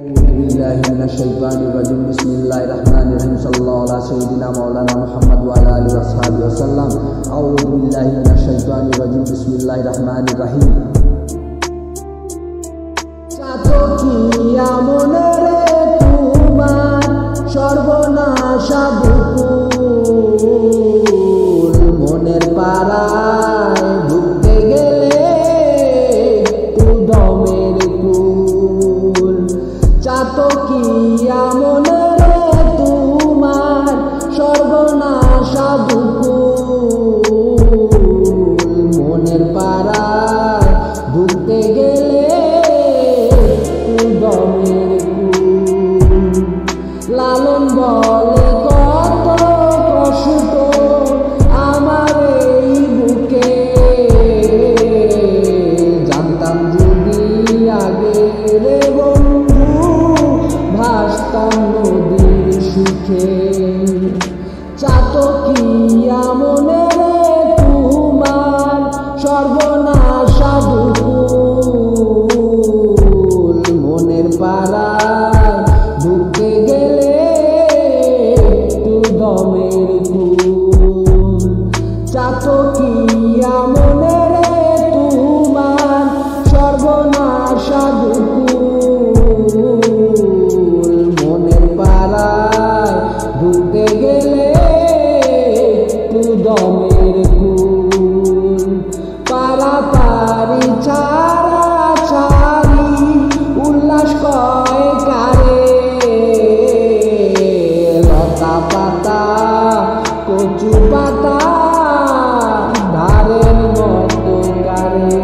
बिस्मिल्लाहिर्रहमानिर्रहीम बिस्मिल्लाहिर्रहमानिर्रहीम सल्लल्लाहु अला सय्यिदिना मौलाना मुहम्मद व अला आलिहि वसहबिहि वसल्लम आऊज़ु बिल्लाहि मिनश शैतानिर रजीम बिस्मिल्लाहिर्रहमानिर्रहीम। চাতকিয়া মনে রে তোমার সর্বনাশা দুকুল মনের পাড়ায় ঢুকতে গেলে উদমের কুল। চাতকিয়া মনে রে তোমার সর্বনাশা দুকুল মনের পাড়ায় ঢুকতে গেলে লালন বলে কত কষ্ট আমার এই বুকে, জানতাম যদি আগে রে বন্ধু ভাসতাম নদীর সুখে। চাতকিয়া মনে রে তোমার সর্বনাশা দুকুল মনের পাড়ায় ঢুকতে গেলে দমের কুল। চাতকিয়া মনে রে তোমার সর্বনাশা দুকুল মনের পাড়ায় ঢুকতে গেলে দমের কুল। পারাপারি ছাড়া ছাড়ি উল্লাস কয় কারে, লতা পাতা কচু পাতা ধারের মতো গারে।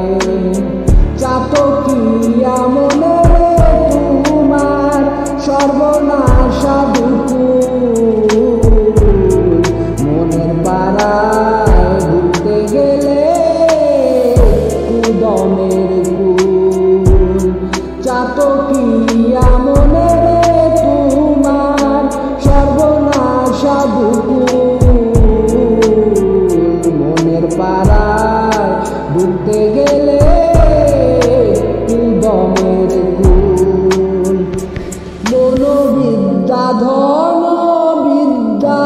চাতকিয়া মনে রে তোমার সর্বনাশা দুকুল মনের পাড়ায় ঢুকতে গেলে দমের কুল। চাতকিয়া মনে রে তোমার সর্বনাশা দুকুল মনের পাড়ায় ঢুকতে গেলে দমের কুল। মনোবিদ্যা ধনবিদ্যা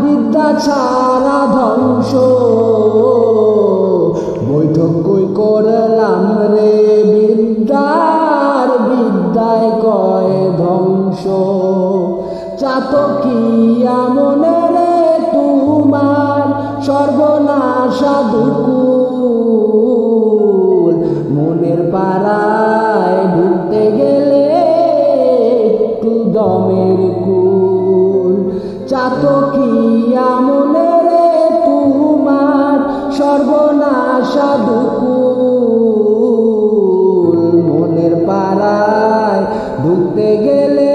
বিদ্যা ছাড়া ধ্বংস, বৈঠক কই করলাম রে বিদ্যার বিদ্যায় কয় ধ্বংস। চাতকিয়া মনে রে তোমার সর্বনাশা দুকুল মনের পাড়ায় ঢুকতে গেলে দমের কুল। চাতকিয়া মনে রে তোমার সর্বনাশা দুকুল মনের পাড়ায় ঢুকতে গেলে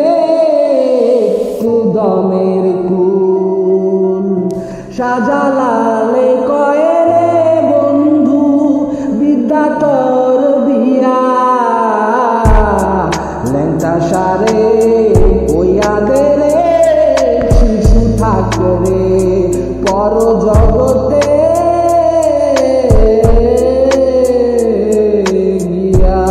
দমের কুল। শাহজালালে কয় রে বন্ধু বিদ্যা তোর দিয়া, ল্যাংটা সারে কইয়া দে রে শিশু থাকরে পর জগতে গিয়া।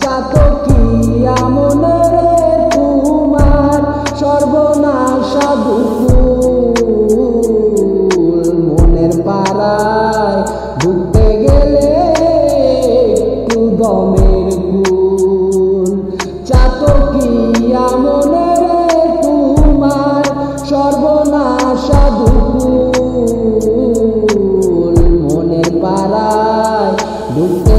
চাতকিয়া মনে রে তোমার সর্বনাশা দুকুল মনের পাড়ায় ঢুকতে গেলে দমের কুল। চাতকিয়া মনে রে তোমার সর্বনাশা দুকুল মনের পাড়ায় ঢুকতে